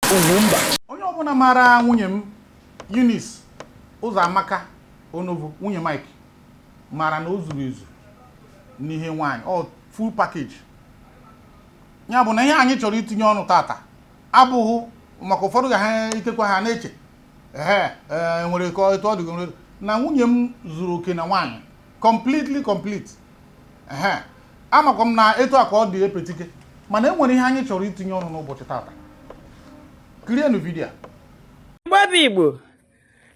UGWUMBA. Onye ọbụla mara nwunye m Eunice Ụzọamaka Onovo, nwunye Mike, mara na o zuru ezu n'ihe nwaanyị, ọ full package. Ya bụ na ihe anyị chọrọ itinye ọnụ tata abụghị maka ụfọdụ ga ha ikekwa ha na-eche nwere ka etu ọ dị na nwunye m zuru oke na nwaanyị completely complete. Amakwa m na etu a ka ọ dị epetike, mana enwere ihe anyị chọrọ itinye ọnụ n'ụbọchị tata. Kirienu vidiyo. Igbo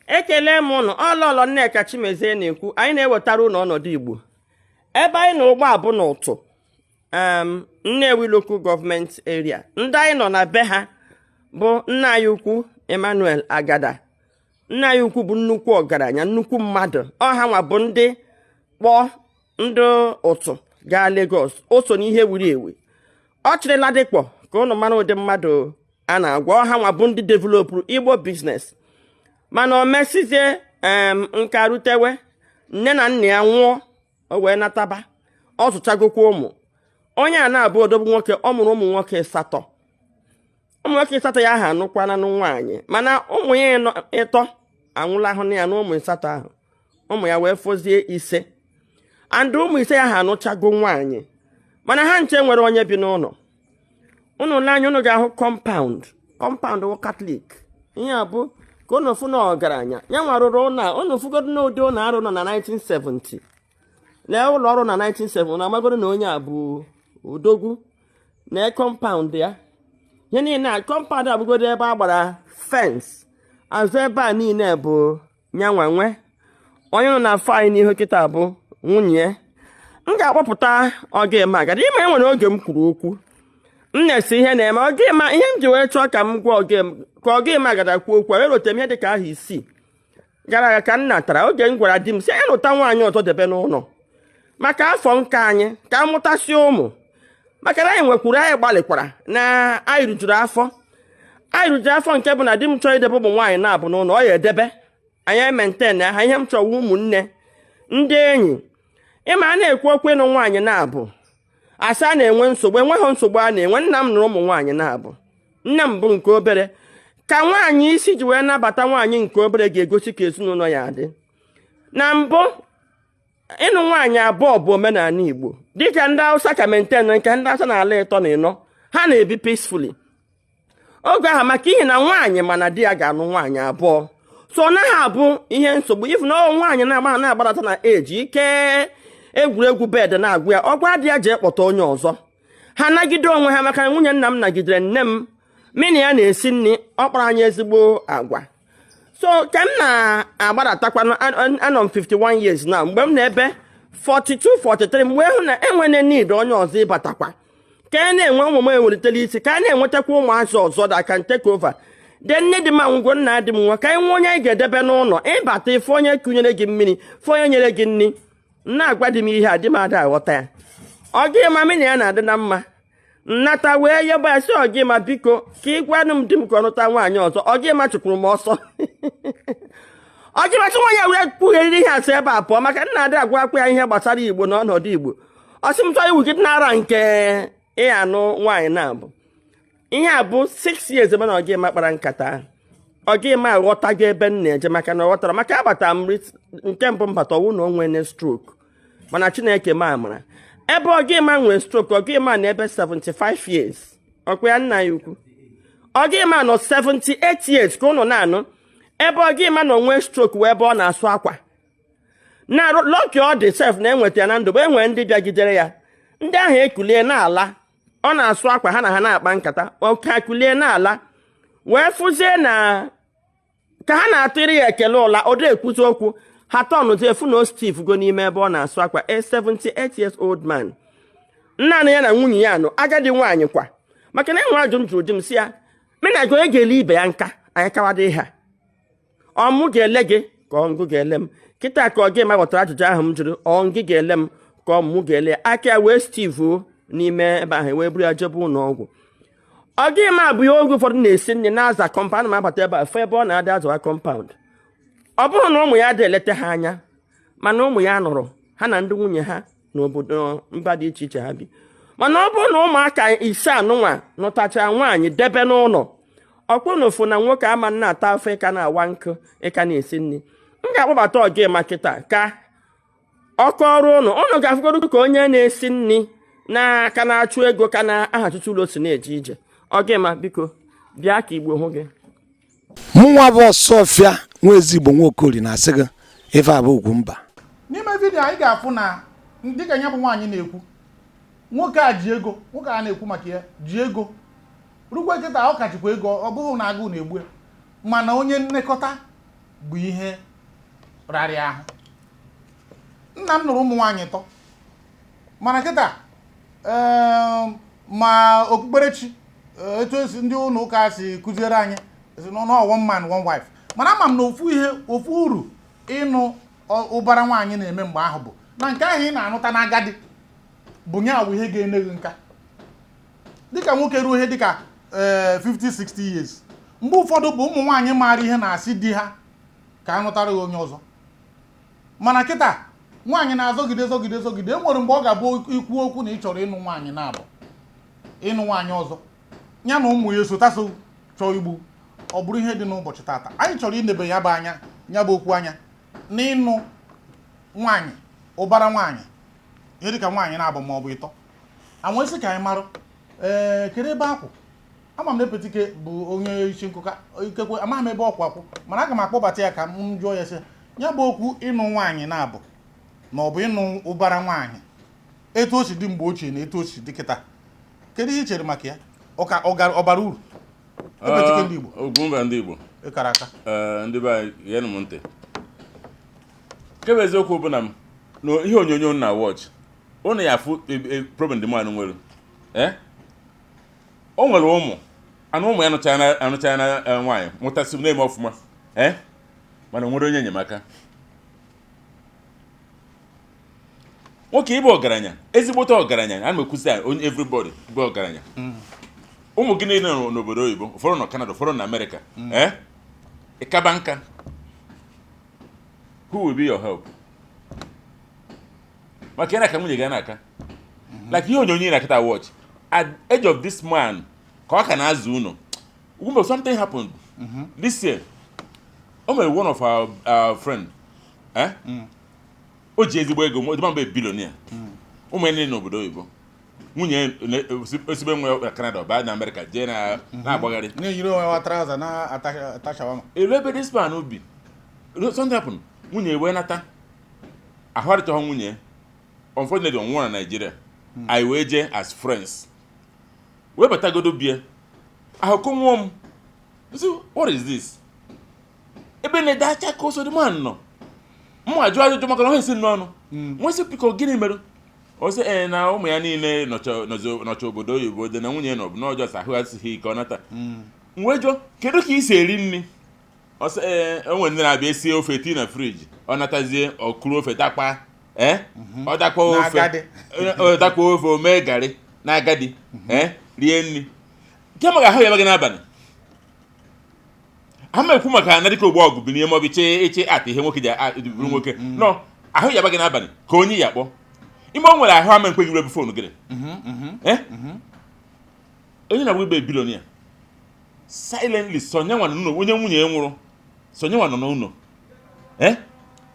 ekele m ụnụ ọlọlọ Nneka Chimezie na-ekwu anyị na-ewetara ụnụ ọnọdụ Igbo ebe anyị na ụgbọ abụ n'ụtụ Nnewi Local Government Area. Ndị anyị nọ na be ha bụ nna anyị ukwu Emmanuel Agada. Nna anyị ukwu bụ nnukwu ọgaranya, nnukwu mmadụ. Ọha nwa bụ ndị kpọọ ndị ụtụ gaa Lagos. O so n'ihe wiri ewi. Ọ chịrịla dịkpọ ka ụnụ mara ụdị mmadụ a na-agwa. Ọha nwa bụ ndị developụrụ Igbo business, mana o mesizie nka rutewe nne na nna ya nwụọ, o wee nataba. Ọ zụchagokwa ụmụ. Onye a na-abụ odogwu nwoke, ọ mụrụ ụmụ nwoke 8. Ụmụ nwoke 8 ya ha anụkwana nwaanyị, mana ụmụ ya 3 anwụlahụ na ya na ụmụ 8 ahụ. Ụmụ ya wee fọzie 5. And ụmụ 5 ya ha anụchago nwaanyị, mana ha nche nwere onye bi n'ụlọ. Unu le anya unu ga-ahụ compound wụ Catholic. Ihe a bụ ka unu fụ na ọgaranya ya nwarụrụ ụlọ unu fụgodo n'ụdị ụlọ arụ nọ na 1970. Lee ụlọ ọrụ na 1970 na amagodo na onye a bụ odogwu na compound ya. Ihe niile a compound abụgodo ebe a gbara fence. Azụ ebe a niile bụ nyanwanwe. Onye nọ na fine n'ihu kịta bụ nwunye. M ga-akpọpụta oge ma agadi ime nwere oge m kwuru okwu. M na-esi ihe na-eme oge ma ihe m ji wee chọọ ka m gwa oge ma agada kwuo okwu wee rote m ihe dịka ahụ 6 gara aga ka m natara oge m gwara di m si anyị lụta nwaanyị ọzọ debe n'ụlọ maka afọ nka anyị ka m mụtasị ụmụ, maka na anyị nwekwuru anyị gbalịkwara na anyị rujuru afọ nke bụ na di m chọọ idebe ụmụ nwaanyị na-abụ n'ụlọ ọ ya edebe anyị maintain ha. Ihe m chọrọ ụmụnne ndị enyi ịma a na-ekwu okwu ịnụ nwaanyị na-abụ asa na-enwe nsogbu, enweghị nsogbu a na-enwe. Nna m nụrụ ụmụ nwaanyị na-abụ, nne m bụ nke obere. Ka nwaanyị isi ji wee nabata nwaanyị nke obere ga-egosi ka ezinụlọ ya dị. Na mbụ ịnụ nwaanyị abụọ bụ omenala Igbo, dịka ndị Hausa ka maintain nke ndị Hausa na-ala 3 na 4 ha na-ebi peacefully oge ahụ, maka ihe na nwaanyị mana di ya ga-anụ nwaanyị abụọ. So ọ naghị abụ ihe nsogbu ifu na nwaanyị na-agbadata na eji ike egwuregwu bed na-agwụ ya, ọ gwa di ya jee kpọta onye ọzọ. Ha nagide onwe ha, maka nwunye nna m nagidere nne m mini ya na-esi nri, ọ kpara anyị ezigbo agwa. So ka m na-agbadatakwa anọ m 51 years na mgbe m na-ebe 42 43 mgbe hụ na enwene need onye ọzọ ịbatakwa ka a na-enwe ụmụ m ewelitela isi, ka a na-enwetakwa ụmụazị ọzọ that can take over. De nne dị m anwụgo, nna dị m nwa, ka anyị nwe onye anyị ga-edebe n'ụlọ ịbata ife onye kụnyere gị mmiri, fe onye nyere gị nri. Na-agwa dị m ihe a dị m ada aghọta ya. Ọgị ma mini ya na-adị na mma nnata wee yeba ya si ọgị ma biko ka ị gwanụ m di m ka ọ nụta nwaanyị ọzọ. Ọgị ma chụkwuru m ọsọ. Ọgị ma nwa ya were kpugheriri ihe asị ebe a pụọ, maka nna adị agwa akwa ya ihe gbasara Igbo na ọnọdụ Igbo. Ọsị m chọọ iwu gị n'ara nke ịanụ nwaanyị na-abụ. Ihe a bụ 6 years ebe na ọgị ma kpara nkata. Ọgị ma aghọtago ebe m na-eje, maka na ọ ghọtara maka abata m nke mbụ mbata ọwụ na o nwere stroke, mana Chineke ma amara. Ebe ọgị ma nwere stroke, ọgị ma na ebe 75 years ọkwa ya nna ya ukwu. Ọgị ma nọ 78 years ka ụnụ na-anụ ebe ọgị ma nọ nwee stroke wee ebe ọ na-asụ akwa na lọki ọ dị sef na enweta ya na ndụ. Enwere ndị bịagidere ya, ndị ahụ ekulie n'ala, ọ na-asụ akwa ha na ha na-akpa nkata, ọka ekulie n'ala wee fụzie na ka ha na-atụrụ ya ekele ụla ọ dị ekwuzi okwu. Ha tọnụzi efu na Steve go n'ime ebe ọ na-asụ akwa, a 78 years old man. Nna ya na nwunye ya nọ agadi nwaanyị kwa, maka na enwe ajụ m jụrụ di m si ya mena go ga-ele ibe ya nka anyị kawadị ha ọmụ ga-ele gị ka ọngụ ga-ele m. Kịta ka ọ ga-eme ghọtara ajụjụ ahụ m jụrụ, ọngị ga-ele m ka ọmụ ga-ele aka ya wee Steve n'ime ebe ahụ wee buru ya jebe ụlọ ọgwụ. Ọgị ma bụ ya oge ụfọdụ na-esi nri na-aza compound ma abata ebe a fụ ebe ọ na-adị azụwa compound. Ọ bụrụ na ụmụ ya dị eleta ha anya, mana ụmụ ya nụrụ ha na ndị nwunye ha n'obodo mba dị iche iche ha bi. Mana ọ bụrụ na ụmụaka 5 anụnwa nụtacha nwaanyị debe n'ụlọ, ọkpụnụfụ na nwoke ama nna ata afọ ịka na-awa nkụ ịka na-esi nri m ga-akpọbata ọgịma kịta ka ọkọ ọrụ ụnụ ga-afụgodu ka onye na-esi nri n'aka na-achụ ego ka na-ahachicha ụlọ si na-eje ije. Ọgịma biko bịa ka Igbo hụ gị. Mụnwa bụ Ọsọfịa nwa Ezigbo Nwaokori na-asị gị ife abụ Ugwumba. N'ime vidiyo anyị ga-afụ na dịka ya bụ nwaanyị na-ekwu nwoke a ji ego, nwoke a na-ekwu maka ya ji ego rugwe kịta ọ kachikwa ego, ọ bụghị na agụụ na-egbu ya, mana onye nlekọta bụ ihe rarịa ahụ. Nna m nụrụ ụmụ nwaanyị tọ mana kịta ma okpukperechi etu esi ndị ụlọ ụka si kụziere anyị no one man one wife, mana ama m na ofu uru ịnụ ụbara nwaanyị na-eme mgbe ahụ bụ na nke ahụ ị na-anụta n'agadi bụ nye awụ ihe ga-ene gị nka dịka nwoke ruo ihe dịka 50-60 years. Mgbe ụfọdụ bụ ụmụ nwaanyị maara ihe na-asị di ha ka a nụtara gị onye ọzọ, mana kịta nwaanyị na-azọgide zọgide enwere mgbe ọ ga-abụ ikwu okwu na ị chọrọ ịnụ nwaanyị na-abụ ịnụ nwaanyị ọzọ ya na ụmụ ya esotaso chọọ igbu. Ọ bụrụ ihe dị n'ụbọchị tata anyị chọrọ inebe ya bụ anya ya bụ okwu anya n'ịnụ nwaanyị ụbara nwaanyị ihe dịka nwaanyị na-abụ ma ọ bụ ịtọ. Anwesị ka anyị marụ kedu ebe akwụ. Ama m na Epetike bụ onye isi nkụka ikekwe amaghị m ebe ọkwụ akwụ, mana aga m akpọbata ya ka m jụọ ya sị ya bụ okwu ịnụ nwaanyị na-abụ na ọ bụ ịnụ ụbara nwaanyị etu o si dị mgbe ochie na etu o si dị kịta, kedu ihe i chere maka ya? Ọ bara uru Epetike ndị Igbo? Ugwumba ndị Igbo ịkara aka ndị be anyị geenụ m ntị. Nke bụ eziokwu bụ na m na ihe onyonyo na watch ụnụ ya afụ problem dị mmanụ nwere o nwere ụmụ ụmụ ya anụchara na nwaanyị mụtasị na-eme ọfụma mana nwere onye enyemaka. Nwoke ịbụ ọgaranya, ezigbote ọgaranya, ana m ekwusi onye everybody bụ ọgaranya. Ụmụ gị niile nọ n'obodo oyibo, ụfọdụ nọ Canada, ụfọdụ na America. Ịkaba nka, who will be your help? Maka ya na ka nwunye gị na-aka like ihe onyonyo na-akịta watch at the age of this man ka ọ ka na-azụ ụnọ. Ugwumba, something happened this year. O mere one of our friend o ji ezigbo ego, mba billionaire, ụmụ ya niile n'obodo oyibo, nwunye osibe nwe na Canada baa na America jee na-agbagharị na-eyiri onwe wa trouser na-atachawama. Elu ebe this man obi something happened, nwunye wee nata ahụ adịchọghị nwunye. Unfortunately on nwụọ na Nigeria. I wee jee as friends wee batagodo bie ahụkụ nwụọ m. What is this? Ebe na-ede acha ka oso dị man nọ mụ ajụ ajụjụ maka na ọ esi n'ọnụ nwesị piko gịnị mere ọ sị na ụmụ ya niile nọcha obodo oyibo dị na nwunye nọ bụ n'ọjọọ sa ahụ asịghị ike ọ nata. Wee jụọ kedu ka ị si eri nri? Ọ sị enwe ndị na-abịa esie ofe tii na friji, ọ natazie ọkụrụ ofe dakpa ọ dakwa ofe o mee garị na agadi rie nri. Nke maka ahụ ya gị n'abalị ha ma ekwu maka na dịka ogbo ọgụ bi n'ime ọbụ iche atụ ihe nwoke ji bụrụ nwoke nọ ahụ ya gị n'abalị ka onye ya kpọ ime o nwere ahụ ama nkweghị ure bụ fonu gịrị onye na-agba ibe bilonia silently sonye nwa n'ụlọ onye nwunye ya nwụrụ sonye nwa nọ n'ụlọ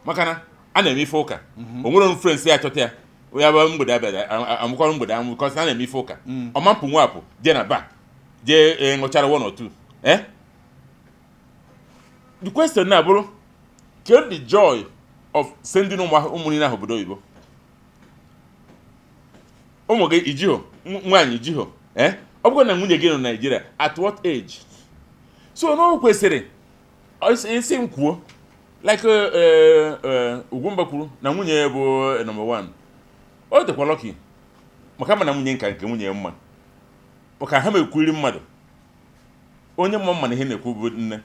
maka na a na-eme ife ụka o nwere frens ya achọta ya ya bụ mgbede abịa amụkọrọ mgbede amụkọ a na-eme ife ụka ọma mpụ nwapụ jee na ba jee ṅụchara one or two. The question na bụrụ kedu the joy of sending ụmụ niile ahụ obodo oyibo? Ụmụ gị ijiho nwaanyị ijiho ọ bụrụ na nwunye gị nọ na Nigeria at what age? So no kwesịrị isi m kwuo like Ugwumba kwuru na nwunye ya bụ number one. O dịkwa lucky maka na nwunye nka nke nwunye mma maka ha mekwuri mmadụ onye mma na ihe na-ekwu bụ nne.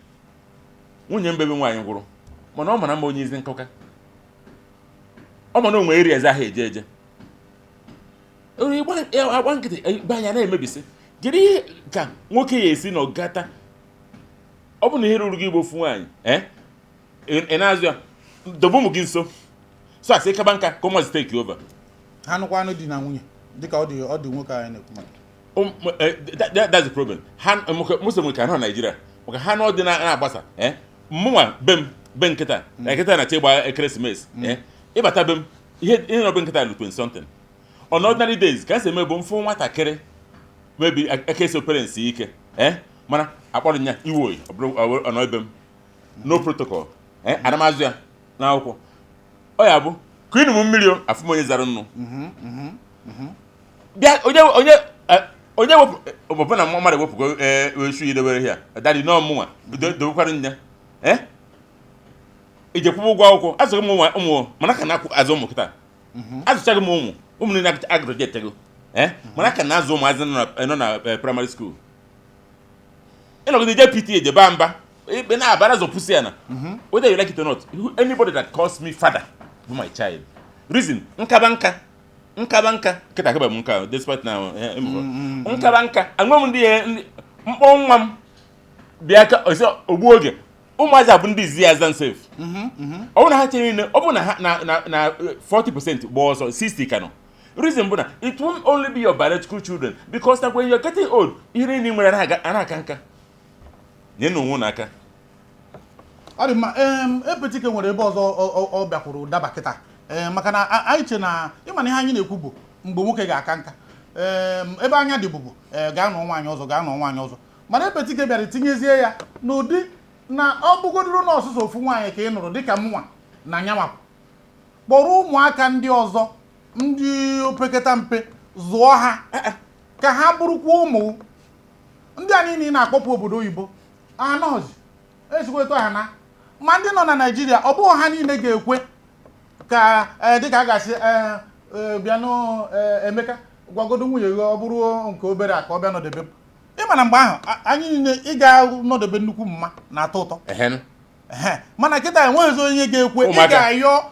Nwunye mbebe nwaanyị gwụrụ mana ọ mara mma onye izi nkọka, ọ mana onwe eri eze ahụ eje agba nkịtị be anya na-emebisi. Kedu ihe ka nwoke ya esi na ọgata ọ bụ na ihe ruru gị igbo ofu nwaanyị ị na-azụ ya dobe ụmụ gị nso so asị kaba nka ka ụmụazị take over ha nụkwanụ di na nwunye dịka ọ dị nwoke anyị na-ekwu maka That's the problem. Muslim can on Nigeria. Okay, han all na agbasa. Mwa bem nketa. Nketa na chegba Christmas. Ibata bem ihe no bem nketa lu something. On ordinary days, can say mebo mfo nwata kere. Maybe a case of parents ike. Mana akpọrọ nya iwo ono bem. No protocol. Anamazu ya na akwụkwọ. O ya bụ queen mu mmiri afumonye zara nnu. Bia onye wepụ na mmadụ wepụgo esu idebere here. Daddy no mụnwa dokwara nya. Ije kwụgwọ ụgwọ akwụkwọ azụghị m ụmụ mana ka na-akwụ azụ ụmụ kịta. Azụchaghị m ụmụ niile agroject ego. Mana ka na-azụ ụmụazị nọ na primary school. Ịnọgide je PTA je ba mba. Ebe na abara zo pussy na. Whether you like it or not, anybody that calls me father for my child. Reason, nkabanka kita kaba munka despite now nkabanka angwa ndi mkpọ nwa m bịa ka oso ogbu oge ụmụazị abụ ndị zi azan safe ọ na ha chere ne ọ bụ na 40% bụ ọsọ 60 kano. Reason bụ na it won't only be your biological children because that when you're getting old ihe ni nwere aka nka nye no nwu n'aka. Ọ dị ma epetike nwere ebe ọzọ ọ bịakwuru daba kịta. Maka na anyị che na ịma na ihe anyị na-ekwu bụ mgbe nwoke ga-aka nka ebe anya dị bụbụ ga-anọ nwaanyị ọzọ mana epetike bịara tinyezie ya n'ụdị na ọ bụgodoro na ọsụsọ ofu nwaanyị ka ị nụrụ dịka mụnwa na nyamapụ kpọrọ ụmụaka ndị ọzọ ndị opekata mpe zụọ ha ka ha bụrụkwa ụmụ ndị a niile na-akpọpụ obodo oyibo anọzi ezikweta ha na ma ndị nọ na Naịjirịa ọ bụghị ha niile ga-ekwe ka dịka a ga-asị bịanụ Emeka gwagodo nwunye gị ọ bụrụ nke obere a ka ọ bịa nọdebe ịma na mgbe ahụ anyị niile ịga nọdebe nnukwu mma na-atọ ụtọ mana kịta enweghịzi onye ga-ekwe ị ga-ayọ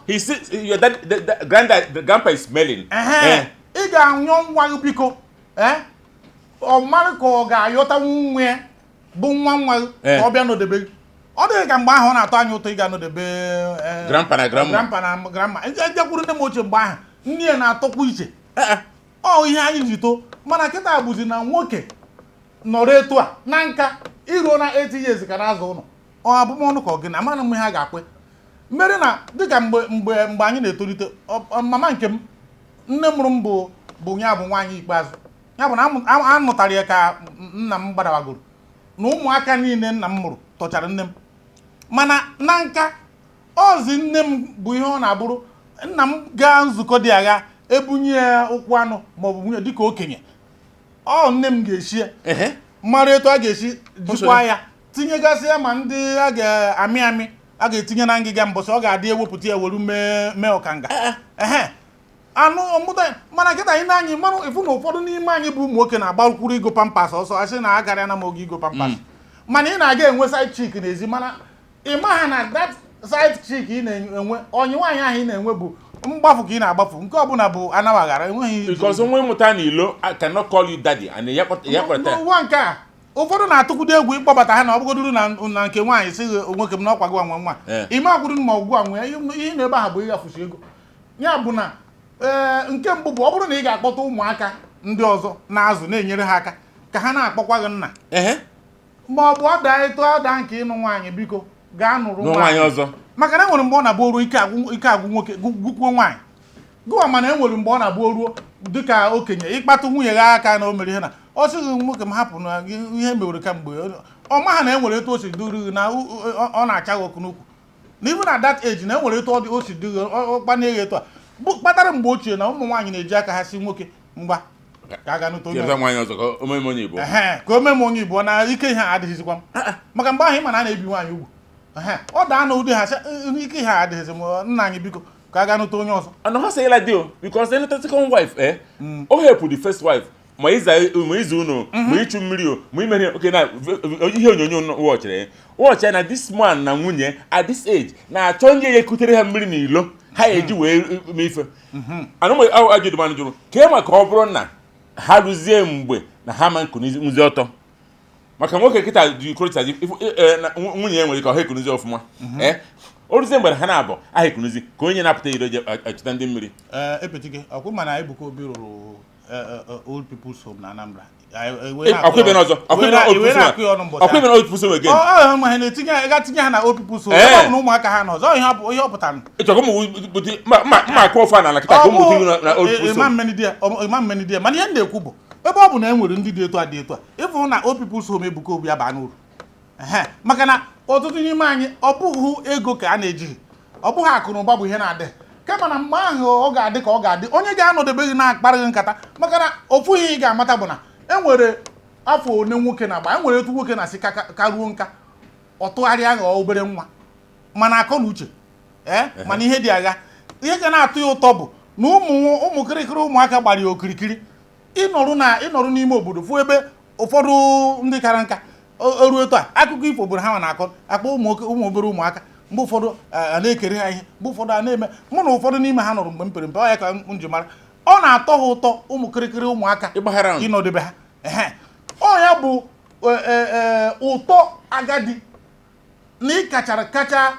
grandpa is smelling ị ga-anyọ nwa gị biko ọ mara ka ọ ga-ayọta nwa bụ nwa gị ka ọ bịa nọdebe gị. Ọ dịghị ka mgbe ahụ ọ na-atọ anyị ụtọ ị ga-anọdebe grandpa na grandma ejekwuru ndị m ochie mgbe ahụ ndị ya na-atọkwa iche ọ ihe anyị ji too mana kịta bụzi na nwoke nọrọ etu a na nka iruo na 80 years ka na-azụ ụlọ ọ abụmọnụ ka ọ gị na amara m ihe ha ga-akwe mmeri na dịka mgbe anyị na-etolite mama nke m nne mụrụ m bụ ya bụ nwaanyị ikpeazụ ya bụ na a mụtara ya ka nna m gbadawagoro na ụmụaka niile nna m mụrụ tọchara nne m mana na nka ozi nne m bụ ihe ọ na-abụrụ nna m gaa nzukọ dị agha ebunye ya ụkwụ anụ maọbụ nwunye dịka okenye ọ nne m ga-esi mara etu a ga-esi jikwa ya tinyegasị ya ma ndị a ga-amị a ga-etinye na ngịga mbọsị ọ ga-adị ewepụta ya were mee ọkanga anụ ọmụta mana kịta anyị na-anyị mara ifu na ụfọdụ n'ime anyị bụ ụmụ nwoke na-agbakwuru igo pampas ọsọ asị na agara na m oge igo pampas mana ị na-aga enwe side chick n'ezi mana ị maha na that side chick ị na-enwe onye nwaanyị ahụ ị na-enwe bụ mgbafu ka ị na-agbafu nke ọbụla bụ anabaghara enweghị because nwe mụta n'ilo I cannot call you daddy and ya kpọta n'ụwa nke a ụfọdụ na-atụkwudo egwu ịkpọbata ha na ọbụgodoro na nke nwaanyị si nwoke m na ọkwa gị nwa nwa ime agwụrụ ma ọgwụ anwe ihe na ebe ahụ bụ ịgafusi ego ya bụ na nke mbụ bụ ọ bụrụ na ị ga-akpọta ụmụaka ndị ọzọ na-azụ na-enyere ha aka ka ha na-akpọkwa gị nna ma ọ bụ ọda nke ịnụ nwaanyị biko gaa nụrụ nwaanyị ọzọ maka na enwere mgbe ọ na-abụ oruo ike agwụ nwoke gwukwuo nwaanyị gụwa mana enwere mgbe ọ na-abụ oruo dịka okenye ịkpatụ nwunye gị aka na o mere ihe na ọ sịghị nwoke m hapụ na ihe mewere ka mgbe ọ maha na enwere etu o si duru gị na ọ na-acha gị ọkụ n'ukwu na ibu na that age na enwere etu o si duru ọkpanye gị etu a kpatara mgbe ochie na ụmụ nwaanyị na-eji aka ha si nwoke mgba ka a ga n'ụtọ ka o mee m onye Igbo na ike ihe adịghịzikwa m maka mgbe ahụ ị ma na a na-ebi nwaanyị ugwu ọ daa na ụdị ha ike ihe adịghịzi m nna anyị biko ka a ga n'ụtọ onye ọzọ and ha say like deal because then the second wife o help the first wife ma izu unu ma ịchụ mmiri ma ime okay na ihe onyonyo wọchị na this man na nwunye at this age na-achọ ndị ya ekutere ha mmiri n'ilo ha eji wee mee ife anụmụ ajụdụmanụ jụrụ ka maka ọ bụrụ na ha rụzie mgbe na ha ma nkụzi ọtọ maka nwoke kịta ji korita nwunye ya nwere ka ọ ekunuzi ọfụma o rụzie mgbe ha na-abụ aha ekunuzi ka onye na-apụta iro achụta ndị mmiri epetike ọkwụ mana Ebuka Obi rụrụ old people's home na Anambra. Akwụbe n'ọzọ. Akwụbe na old people's home again. Ma ha na-etinye ga-atinye ha na old people's home. Ọ bụ na ụmụaka ha nọ ọzọ ihe ọ pụtara. Ịchọkwa ma akụ ofe na kịta ka ụmụ tinye na old people's home. Imam Menidia mana ihe m na-ekwu bụ ebe ọ bụ na e nwere ndị dị etu a ịfụ na old people's home Ebuka Obi aba n'uru. Maka na ọtụtụ n'ime anyị ọ bụghị ego ka a na-ejighị, ọ bụghị akụ na ụba bụ ihe na-adị, kama na mgbe ahụ ọ ga-adị ka ọ ga-adị onye ga-anọdebeghị na-akparịghị nkata. Maka na ofu ihe ị ga-amata bụ na e nwere afọ one nwoke na-agba, e nwere etu nwoke na-asị ka ruo nka ọ tụgharịa ghọọ obere nwa, mana akọ na uche mana ihe dị agha. Ihe ga na-atụ ya ụtọ bụ na ụmụ kịrịkịrị ụmụaka gbara ya okirikiri ịnọrụ n'ime obodo fụ ebe ụfọdụ ndị kara nka ruo etu a akụkọ ifo obodo ha na-akọ akpọ ụmụ obere ụmụaka mgbe ụfọdụ a na-ekere ha ihe, mgbe ụfọdụ a na-eme. Mụ na ụfọdụ n'ime ha nọrọ mgbe m pere mpe, ọ ya ka m ji mara ọ na-atọ ha ụtọ ụmụ kịrịkịrị ụmụaka ịnọdebe ha. Ọ ya bụ ụtọ agadi na ị kacha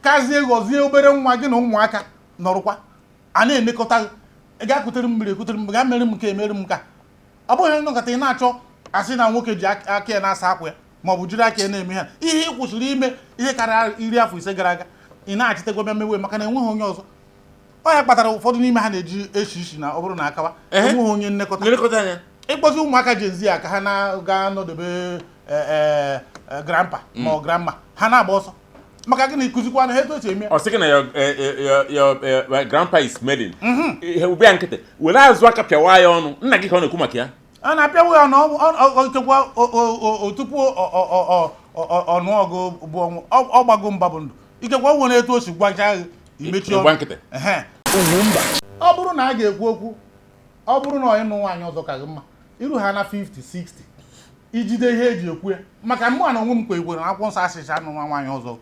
kazie ghọzie obere nwa gị na ụmụaka nọrụkwa a na-emekọta ga-akutere mmiri ekutere m ga mere m nke emere m nka. Ọ bụghị nkata ị na-achọ asị na nwoke ji aka ya na-asa akwa ya ma ọ bụ jiri aka ya na-eme ha ihe ị kwụsịrị ime ihe karịa 10 gara aga ị na-achịtekwa bịa mewe maka na enweghị onye ọzọ. Ọ ya kpatara ụfọdụ n'ime ha na-eji esi na ọ bụrụ na akawa enweghị onye nlekọta anya. Ịkpọzi ụmụaka Gen-Z ka ha na-aga nọdebe grandpa ma ọ grandma ha na-agba ọsọ maka gị na ịkụzikwa na ha etu esi eme. Ọ sị gị na your grandpa is smelling ihe ube ya nkịtị were azụ aka pịawa ya ọnụ. Nna gị ka ọ na-ekwu maka ya. A na-apịawo ya ọnụchekwa tupu ọnụọgụ bụ ọnwụ ọ gbago mba bụ ndụ ikekwa o nwere etu o si gwacha imechi ọnụ. Ọ bụrụ na a ga-ekwu okwu, ọ bụrụ na ịnụ nwaanyị ọzọ ka gị mma iru ha na 50 60 ijide ihe eji ekwe maka mụ na onwe m kwa igwe na akwụkwọ nsọ asịcha anụ nwa nwaanyị ọzọ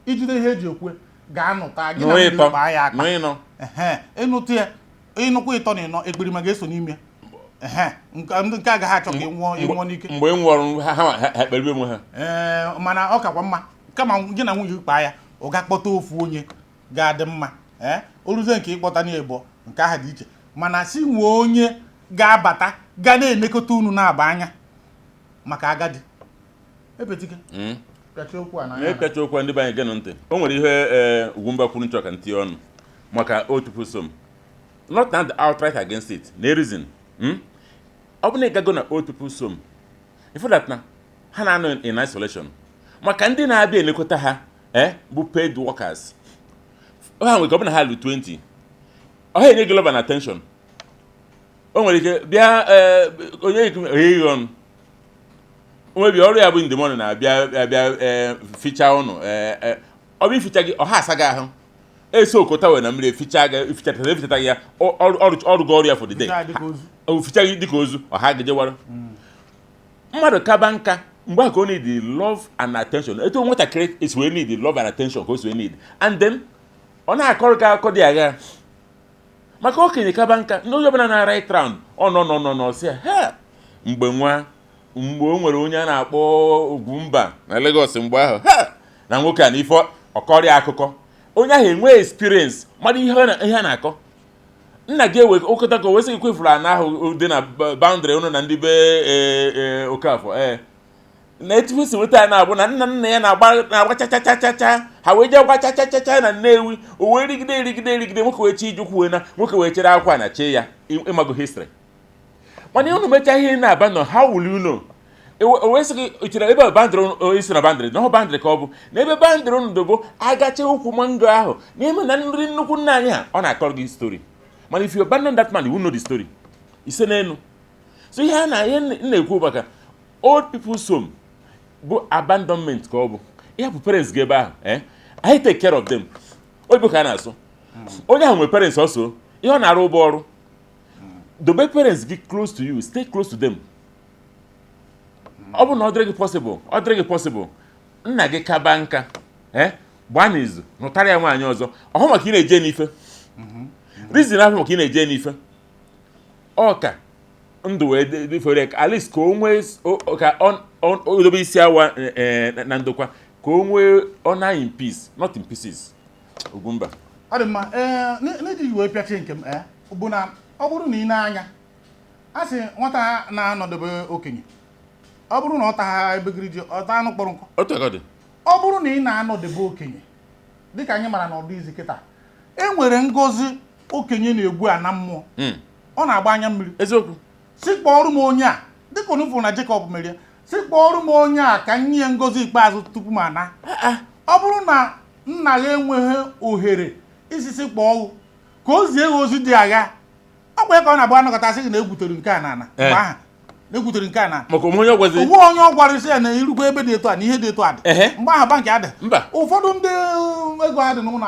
ijide ihe eji ekwe ga-anụta gị na ndị gbaa ya aka ịnụtụ ya ịnụkwa ịtọ na ịnọ ekperima ga-eso n'ime nke agaghị achọ ka ịnwụọ n'ike mgbe m nwụrụ ha ekperebe onwe ha. Mana ọ kakwa mma kama gị na nwunye kpaa ya ọ ga-akpọta ofu onye ga-adị mma oruzie nke ịkpọta n'ebo nke aha dị iche mana si nwee onye ga-abata ga na-emekọta unu na-aba anya maka agadi epetike pịacha okwu ndị be anyị genụ ntị. O nwere ihe Ugwumba kwuru nchọ ka ntị ọnụ maka old people's home, not and outright against it. No reason ọ bụ na ịgago na old people's home ifo that na ha na-anọ in isolation maka ndị na-abịa elekọta ha bụ paid workers. Ha nwere ka ọ bụ na ha lụ 20 ọ ha enye global attention. O nwere ike bịa onye ọnụ onwebi ọrụ ya bụ in the morning na-abịa ficha ụnụ ọ bụ ificha gị ọha asa gị ahụ eso okota wee na mmiri efichata ya ọrụ gị ọrụ ya for the day ficha gị dịka ozu ọha gejewara mmadụ kaba nka mgbe a ka o need the love and attention. Etu nwatakịrị esi wee need the love and attention ka o si wee need and then ọ na-akọrọ gị akụkọ dị agha maka okenye kaba nka ndị onye ọbụla na right round ọ nọ si ya mgbe o nwere onye a na-akpọ Ugwumba na Lagos mgbe ahụ na nwoke a na ife ọkọrịa akụkọ onye ahụ enwe experience mmadụ ihe a na-akọ. Nna gị ewe okọta ka o wesị kwefuru ana ahụ dị na boundary ụnụ na ndị be Okafọ na etu si nweta ya na-abụ na nna ya na-agba chachachachacha ha wee jee gwa chachachacha na Nnewi o wee rigide nwoke wee chi ijukwu wee na nwoke wee chere akwa na chee ya ịmago history. Mana unu mecha ihe na-aba nọ how will you know? O wee sị gị chere ebe bandịrị isi na bandịrị na ọ bandịrị ka ọ bụ na ebe bandịrị unu dobo agacha ukwu mango ahụ n'ime na nri nnukwu nna anyị ha ọ na-akọrọ gị story. Mana if you abandon that man you will know the story. Ise n'enu. So ihe na-ekwu maka old people's home bụ abandonment ka ọ bụ ihe bụ parents gị ebe ahụ I take care of them. Oyibo ka a na-asụ onye ahụ nwere parents ọsọ ihe ọ na-arụ ụgbọ ọrụ dobe parents gị close to you, stay close to them. Ọ bụ na ọ dịrị gị possible nna gị kaba nka gbaa n'izu nụtara ya nwaanyị ọzọ ọhụ maka ị na-eje n'ife reason ahụ maka ị na-eje n'ife ọ ka ndụ wee dịfere at least ka o nwee ka o dobe isi awa na ndokwa ka o nwee honor in peace not in pieces. Ugwumba ọ dị mma n'ejighị wee pịachie nke m bụ na ọ bụrụ na ị na-anya asị nwata na-anọdebe okenye ọ bụrụ na ọ taha ebegiri ji ọ taa anụ kpọrọ nkụ ọ bụrụ na ị na-anọdebe okenye dịka anyị mara na ọdụ izi kịta e nwere ngozi okenye na-egbu a na mmụọ ọ na-agba anya mmiri eziokwu si kpọọrụ m onye a dịka onufuru na Jacob merie si kpọọrụ m onye a ka nye ngozi ikpeazụ tupu m ana ọ bụrụ na nna ya enweghị ohere isisi kpọọ ka o zie ozi dị agha ọ bụ ya ka ọ na-agba anọkọta sị gị na egwutere nke a na ana mgbe aha na-egwutere nke a na maka onye ọgwazi onwe onye ọ gwara isi ya na irukwa ebe dị etu a na ihe dị etu a dị mgbe aha bankị adị ụfọdụ ndị ego ha dị n'ụlọ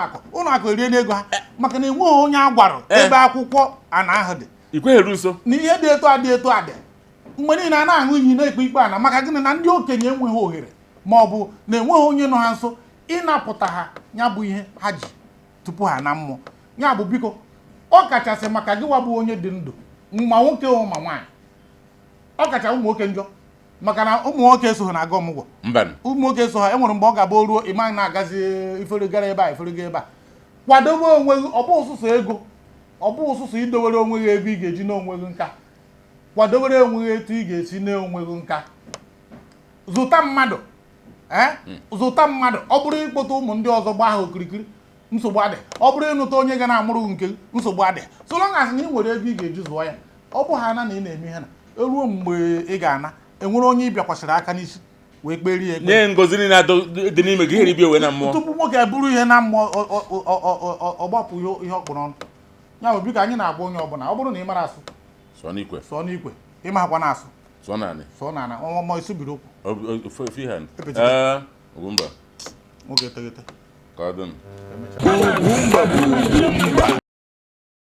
akụ erie n'ego ha maka na enweghị onye a gwara ebe akwụkwọ ana ahụ dị ikwegheri nso na ihe dị etu a dị etu a dị mgbe niile a na-aṅụ iyi na-ekpe ikpe ana maka gịnị na ndị okenye enweghị ohere ma ọ bụ na enweghị onye nọ ha nso ịnapụta ha ya bụ ihe ha ji tupu ha na mmụọ ya bụ biko ọ kachasị maka gịwa bụ onye dị ndụ ma nwoke ma nwaanyị ọ kacha ụmụ nwoke njọ maka na ụmụ nwoke esoghị na-aga ọmụgwọ ụmụ nwoke so ha enwere mgbe ọ ga-abụ ruo ịma na-agazi ifere gara ebe a ifere ga ebe a kwadobe onwe gị ọ bụ ụsụsụ ego ọ bụ ụsụsụ idowere onwe gị ego ị ga-eji n'onwe gị nka kwadobere onwe gị etu ị ga-esi n'onwe gị nka zụta mmadụ zụta mmadụ ọ bụrụ ịkpọta ụmụ ndị ọzọ gbaa ha okirikiri nsogbu adị ọ bụrụ ịnụta onye ga na-amụrụ gị nke nsogbu adị so long as na ị nwere ego ị ga-eji zụọ ya ọ bụ ha na ị na-eme ihe na eruo mgbe ị ga-ana enwere onye ị bịakwasịrị aka n'isi wee kperie ya ekpe nye ngozi niile dị n'ime gị heri bịa owe na mmụọ tupu nwoke eburu ihe na mmụọ ọ gbapụ ihe ọkpụrụ ọnụ ya bụ biko anyị na-agwa onye ọbụla ọ bụrụ na ị mara asụ sụọ n'ikwe ịma akwa na asụ sụọ n'ala ọmụmụ isi biri okwu Ugwumba nwoke eteghete ka ọ dị